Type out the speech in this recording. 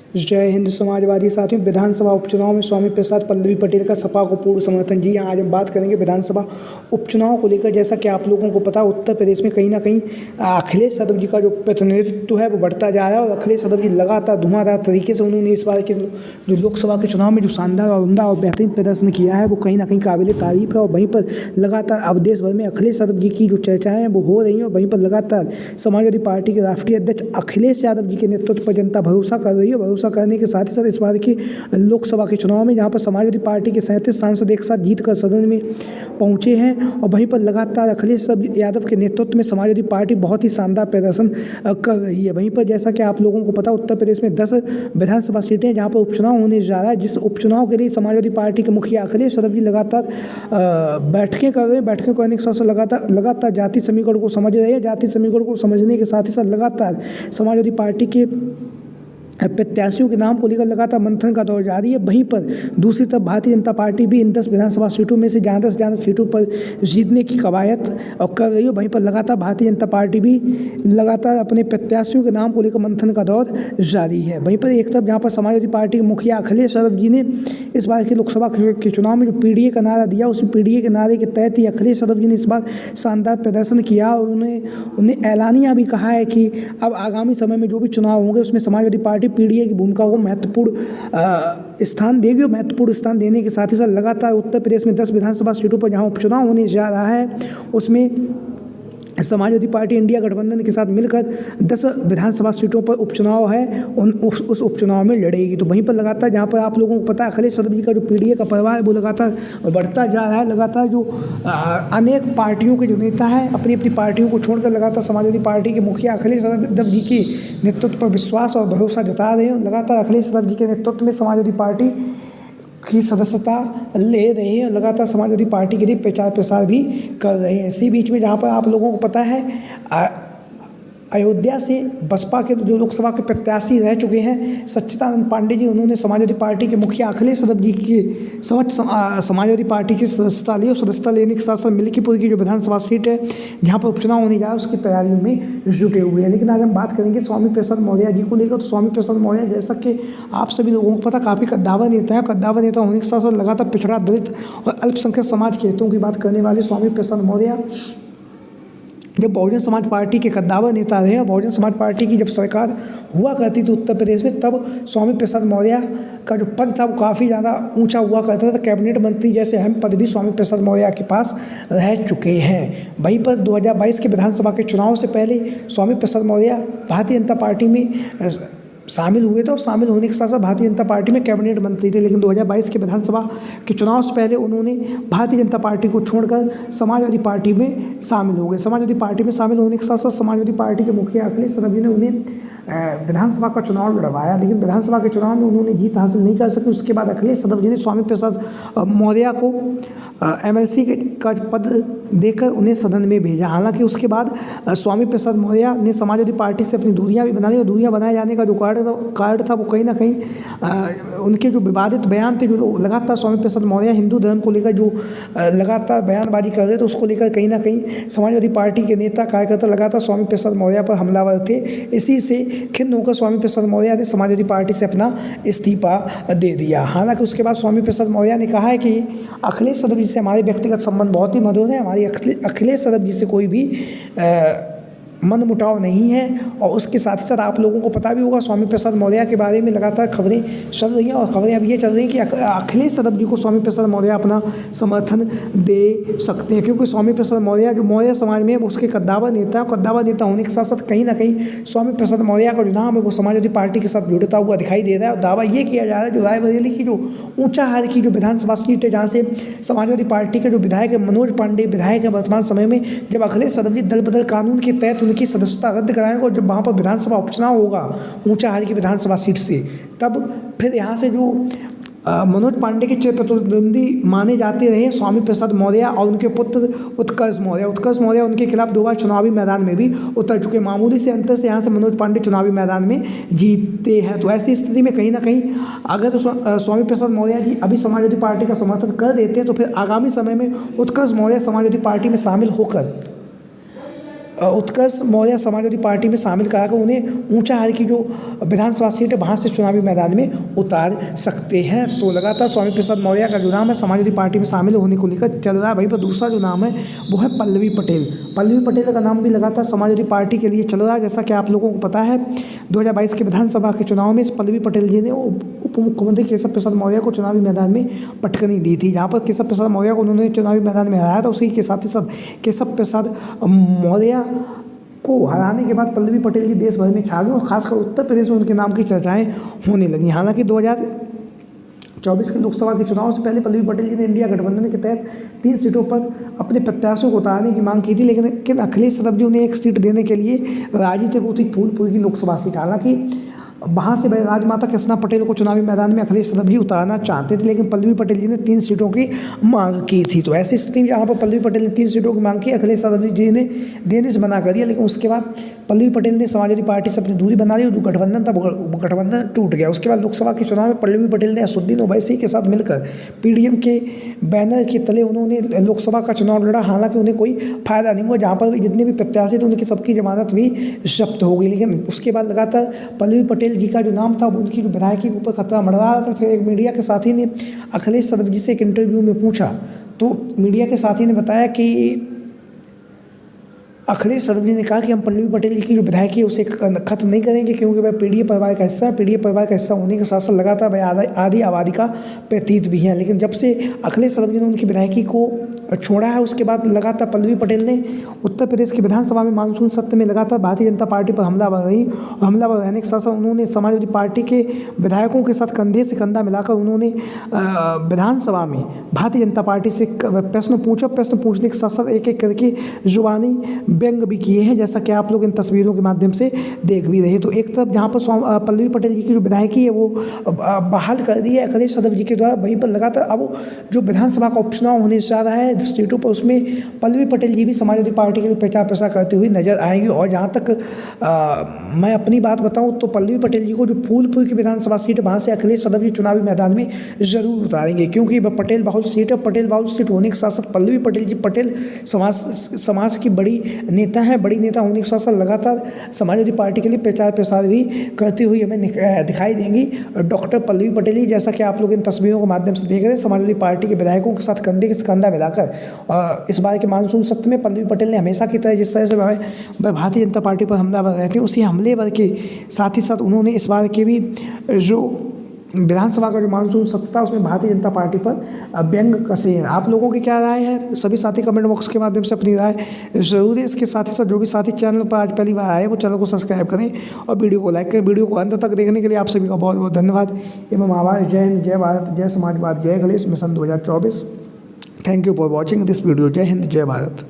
जय हिंद समाजवादी साथियों। विधानसभा उपचुनाव में स्वामी प्रसाद पल्लवी पटेल का सपा को पूर्ण समर्थन। जी हाँ, आज हम बात करेंगे विधानसभा उपचुनाव को लेकर। जैसा कि आप लोगों को पता, उत्तर प्रदेश में कहीं ना कहीं अखिलेश यादव जी का जो प्रतिनिधित्व है वो बढ़ता जा रहा है और अखिलेश यादव जी लगातार धुआंधार तरीके से उन्होंने इस बार के जो लोकसभा के चुनाव में जो शानदार और उम्दा और बेहतरीन प्रदर्शन किया है वो कहीं ना कहीं काबिल तारीफ है। और वहीं पर लगातार अब देश भर में अखिलेश यादव जी की जो चर्चाएं हैं वो हो रही हैं और वहीं पर लगातार समाजवादी पार्टी के राष्ट्रीय अध्यक्ष अखिलेश यादव जी के नेतृत्व पर जनता भरोसा कर रही है। भरोसा करने के साथ ही साथ इस बार की लोकसभा के चुनाव में जहां पर समाजवादी पार्टी के 37 सांसद एक साथ जीत कर सदन में पहुंचे हैं और वहीं पर लगातार अखिलेश यादव के नेतृत्व में समाजवादी पार्टी बहुत ही शानदार प्रदर्शन कर रही है। वहीं पर जैसा कि आप लोगों को पता, उत्तर प्रदेश में 10 विधानसभा सीटें जहां पर उपचुनाव होने जा रहा है, जिस उपचुनाव के लिए समाजवादी पार्टी के मुखिया अखिलेश यादव जी लगातार बैठकें कर रहे हैं। बैठकें करने के साथ साथ लगातार जाति समीकरण को समझ रहे हैं। जाति समीकरण को समझने के साथ ही साथ लगातार समाजवादी पार्टी के प्रत्याशियों के नाम को लेकर लगातार मंथन का दौर जारी है। वहीं पर दूसरी तरफ भारतीय जनता पार्टी भी इन 10 विधानसभा सीटों में से ज़्यादा सीटों पर जीतने की कवायद और कर रही है। वहीं पर लगातार भारतीय जनता पार्टी भी लगातार अपने प्रत्याशियों के नाम को लेकर मंथन का दौर जारी है। वहीं पर एक तरफ जहाँ पर समाजवादी पार्टी के मुखिया अखिलेश यादव जी ने इस बार के लोकसभा के चुनाव में जो पीडीए का नारा दिया, उस पीडीए के नारे के तहत ही अखिलेश यादव जी ने इस बार शानदार प्रदर्शन किया और उन्हें ऐलानिया भी कहा है कि अब आगामी समय में जो भी चुनाव होंगे उसमें समाजवादी पार्टी पीडीए की भूमिका को महत्वपूर्ण स्थान देगी। और महत्वपूर्ण स्थान देने के साथ ही साथ लगातार उत्तर प्रदेश में 10 विधानसभा सीटों पर जहां उपचुनाव होने जा रहा है उसमें समाजवादी पार्टी इंडिया गठबंधन के साथ मिलकर 10 विधानसभा सीटों पर उपचुनाव है, उस उपचुनाव में लड़ेगी। तो वहीं पर लगातार जहां पर आप लोगों को पता है अखिलेश यादव जी का जो पीडीए का परिवार है वो लगातार बढ़ता जा रहा है। लगातार जो अनेक पार्टियों के जो नेता हैं अपनी अपनी पार्टियों को छोड़कर लगातार समाजवादी पार्टी के मुखिया अखिलेश यादव जी के नेतृत्व पर विश्वास और भरोसा जता रहे हैं। लगातार अखिलेश यादव जी के नेतृत्व में समाजवादी पार्टी की सदस्यता ले रहे हैं और लगातार समाजवादी पार्टी के लिए प्रचार प्रसार भी कर रहे हैं। इसी बीच में जहाँ पर आप लोगों को पता है अयोध्या से बसपा के जो लोकसभा के प्रत्याशी रह चुके हैं सच्चिदानंद पांडे जी, उन्होंने समाजवादी पार्टी के मुखिया अखिलेश यादव जी के समक्ष समाजवादी पार्टी की सदस्यता ली और सदस्यता लेने के साथ साथ मिल्कीपुर की जो विधानसभा सीट है जहां पर उपचुनाव होने जा रहा है उसकी तैयारियों में जुटे हुए हैं। लेकिन आज हम बात करेंगे स्वामी प्रसाद मौर्य जी को लेकर। तो स्वामी प्रसाद मौर्य जैसा कि आप सभी लोगों को पता काफ़ी कद्दावर नेता है। कद्दावर नेता होने के साथ साथ लगातार पिछड़ा दलित और अल्पसंख्यक समाज के हितों की बात करने वाले स्वामी प्रसाद मौर्य जब बहुजन समाज पार्टी के कद्दावर नेता रहे और बहुजन समाज पार्टी की जब सरकार हुआ करती थी उत्तर प्रदेश में, तब स्वामी प्रसाद मौर्य का जो पद था वो काफ़ी ज़्यादा ऊंचा हुआ करता था। कैबिनेट मंत्री जैसे अहम पद भी स्वामी प्रसाद मौर्य के पास रह चुके हैं। वहीं पर 2022 के विधानसभा के चुनाव से पहले स्वामी प्रसाद मौर्य भारतीय जनता पार्टी में शामिल हुए थे और शामिल होने के साथ साथ भारतीय जनता पार्टी में कैबिनेट मंत्री थे। लेकिन 2022 के विधानसभा के चुनाव से पहले उन्होंने भारतीय जनता पार्टी को छोड़कर समाजवादी पार्टी में शामिल हो गए। समाजवादी पार्टी में शामिल होने के साथ साथ समाजवादी पार्टी के मुखिया अखिलेश यादव जी ने उन्हें विधानसभा का चुनाव लड़वाया, लेकिन विधानसभा के चुनाव में उन्होंने जीत हासिल नहीं कर सके। उसके बाद अखिलेश यादव जी ने स्वामी प्रसाद मौर्य को एमएलसी का पद देकर उन्हें सदन में भेजा। हालांकि उसके बाद स्वामी प्रसाद मौर्य ने समाजवादी पार्टी से अपनी दूरियां भी बना ली और दूरियां बनाए जाने का जो कारण था वो कहीं ना कहीं उनके जो विवादित बयान थे, जो लगातार स्वामी प्रसाद मौर्य हिंदू धर्म को लेकर जो लगातार बयानबाजी कर रहे थे, उसको लेकर कहीं ना कहीं समाजवादी पार्टी के नेता कार्यकर्ता लगातार स्वामी प्रसाद मौर्य पर हमलावर थे। इसी से खिन्न होकर स्वामी प्रसाद मौर्य ने समाजवादी पार्टी से अपना इस्तीफा दे दिया। हालांकि उसके बाद स्वामी प्रसाद मौर्य ने कहा है कि अखिलेश यादव जी से हमारे व्यक्तिगत संबंध बहुत ही मधुर है, हमारी अखिलेश यादव जी से कोई भी मन मुटाव नहीं है। और उसके साथ ही साथ आप लोगों को पता भी होगा स्वामी प्रसाद मौर्य के बारे में लगातार खबरें चल रही हैं और खबरें अब ये चल रही हैं कि अखिलेश यादव जी को स्वामी प्रसाद मौर्य अपना समर्थन दे सकते हैं, क्योंकि स्वामी प्रसाद मौर्य जो मौर्य समाज में उसके कद्दावर नेता होने के साथ साथ कहीं ना कहीं स्वामी प्रसाद मौर्य का जो नाम है वो समाजवादी पार्टी के साथ जुड़ता हुआ दिखाई दे रहा है। और दावा ये किया जा रहा है जो रायबरेली की जो ऊंचाहार की जो विधानसभा सीट है जहाँ से समाजवादी पार्टी के जो विधायक है मनोज पांडे विधायक है, वर्तमान समय में जब अखिलेश यादव जी दल बदल कानून के तहत उनकी सदस्यता रद्द कराएंगे और जब वहाँ पर विधानसभा उपचुनाव होगा ऊंचाहार की विधानसभा सीट से, तब फिर यहाँ से जो मनोज पांडे के चिर प्रतिद्वंदी माने जाते रहे स्वामी प्रसाद मौर्य और उनके पुत्र उत्कर्ष मौर्य उनके खिलाफ 2 बार चुनावी मैदान में भी उतर चुके। मामूली से अंतर से यहाँ से मनोज पांडे चुनावी मैदान में जीतते हैं। तो ऐसी स्थिति में कहीं ना कहीं अगर स्वामी प्रसाद मौर्य जी अभी समाजवादी पार्टी का समर्थन कर देते हैं तो फिर आगामी समय में उत्कर्ष मौर्य समाजवादी पार्टी में शामिल होकर उत्कर्ष मौर्य समाजवादी पार्टी में शामिल कराकर उन्हें ऊंचाहार की जो विधानसभा सीट है वहाँ से चुनावी मैदान में उतार सकते हैं। तो लगातार स्वामी प्रसाद मौर्य का जो नाम है समाजवादी पार्टी में शामिल होने को लेकर चल रहा है। वहीं पर दूसरा जो नाम है वो है पल्लवी पटेल। पल्लवी पटेल का नाम भी लगातार समाजवादी पार्टी के लिए चल रहा है। जैसा कि आप लोगों को पता है 2022 के विधानसभा के चुनाव में पल्लवी पटेल जी ने उप मुख्यमंत्री केशव प्रसाद मौर्य को चुनावी मैदान में पटकनी दी थी, जहाँ पर केशव प्रसाद मौर्य को उन्होंने चुनावी मैदान में हराया था। उसी के साथ ही साथ केशव प्रसाद मौर्य को हराने के बाद पल्लवी पटेल जी देश भर में छा गई और खासकर उत्तर प्रदेश में उनके नाम की चर्चाएं होने लगी। हालांकि 2024 के लोकसभा के चुनाव से पहले पल्लवी पटेल जी ने इंडिया गठबंधन के तहत 3 सीटों पर अपने प्रत्याशियों को उतारने की मांग की थी, लेकिन अखिलेश यादव जी उन्हें एक सीट देने के लिए राजी थे। वो थी फूलपुर की लोकसभा सीट। हालांकि वहाँ से राजमाता कृष्णा पटेल को चुनावी मैदान में अखिलेश यादव जी उतारना चाहते थे, लेकिन पल्लवी पटेल जी ने 3 सीटों की मांग की थी। तो ऐसी स्थिति में जहाँ पर पल्लवी पटेल ने 3 सीटों की मांग की, अखिलेश यादव जी ने देने से मना कर दिया। लेकिन उसके बाद पल्लवी पटेल ने समाजवादी पार्टी से अपनी दूरी बना ली और जो गठबंधन था वो गठबंधन टूट गया। उसके बाद लोकसभा के चुनाव में पल्लवी पटेल ने असदुद्दीन ओवैसी के साथ मिलकर पीडीएम के बैनर के तले उन्होंने लोकसभा का चुनाव लड़ा। हालांकि उन्हें कोई फायदा नहीं हुआ, जहाँ पर भी जितने भी प्रत्याशी थे उनकी सबकी जमानत भी जब्त हो गई। लेकिन उसके बाद लगातार पल्लवी पटेल जी का जो नाम था उनकी जो विधायकी के ऊपर खतरा मंडरा रहा था। फिर एक मीडिया के साथी ने अखिलेश यादव जी से एक इंटरव्यू में पूछा, तो मीडिया के साथी ने बताया कि अखिलेश यादव जी ने कहा कि हम पल्लवी पटेल की जो विधायकी है उसे खत्म नहीं करेंगे, क्योंकि वह पीडीए परिवार का हिस्सा है। पीडीए परिवार का हिस्सा होने के साथ साथ लगातार वह आधी आबादी का प्रतीत भी है। लेकिन जब से अखिलेश यादव जी ने उनकी विधायकी को छोड़ा है, उसके बाद लगातार पल्लवी पटेल ने उत्तर प्रदेश की विधानसभा में मानसून सत्र में लगातार भारतीय जनता पार्टी पर हमलावर रही। हमलावर रहने के साथ साथ उन्होंने समाजवादी पार्टी के विधायकों के साथ कंधे से कंधा मिलाकर उन्होंने विधानसभा में भारतीय जनता पार्टी से प्रश्न पूछने के साथ साथ एक एक करके जुबानी व्यंग भी किए हैं, जैसा कि आप लोग इन तस्वीरों के माध्यम से देख भी रहे। तो एक तरफ जहाँ पर पल्लवी पटेल जी की जो विधायकी है वो बहाल कर दी है अखिलेश यादव जी के द्वारा, वहीं पर लगातार अब जो विधानसभा का उपचुनाव होने जा रहा है स्टेटों पर, उसमें पल्लवी पटेल जी भी समाजवादी पार्टी के लिए प्रचार प्रसार करते हुए नजर आएंगी। और जहाँ तक मैं अपनी बात बताऊँ तो पल्लवी पटेल जी को जो फूलपुर की विधानसभा सीट वहाँ से अखिलेश यादव जी चुनावी मैदान में जरूर उतारेंगे, क्योंकि वह पटेल बहुल सीट है। पटेल बहुल सीट होने के साथ साथ पल्लवी पटेल जी पटेल समाज की बड़ी नेता है। बड़ी नेता होने के साथ साथ लगातार समाजवादी पार्टी के लिए प्रचार प्रसार भी करती हुई हमें दिखाई देंगी डॉक्टर पल्लवी पटेल जी, जैसा कि आप लोग इन तस्वीरों के माध्यम से देख रहे हैं। समाजवादी पार्टी के विधायकों के साथ कंधे से कंधा मिलाकर इस बार के मानसून सत्र में पल्लवी पटेल ने हमेशा की तरह जिस तरह से वह भारतीय जनता पार्टी पर हमलावर रहती हैं, उसी हमलेवर के साथ ही साथ उन्होंने इस बार के भी जो विधानसभा का जो मानसून सत्र था उसमें भारतीय जनता पार्टी पर व्यंग कसे हैं। आप लोगों की क्या राय है? सभी साथी कमेंट बॉक्स के माध्यम से अपनी राय जरूर है। इसके साथ ही साथ जो भी साथी चैनल पर आज पहली बार आए वो चैनल को सब्सक्राइब करें और वीडियो को लाइक करें। वीडियो को अंत तक देखने के लिए आप सभी का बहुत बहुत धन्यवाद एवं आभार। जय हिंद, जय भारत, जय समाजवाद, जय Ganesh mission 2024। Thank you for watching this video. जय हिंद, जय भारत।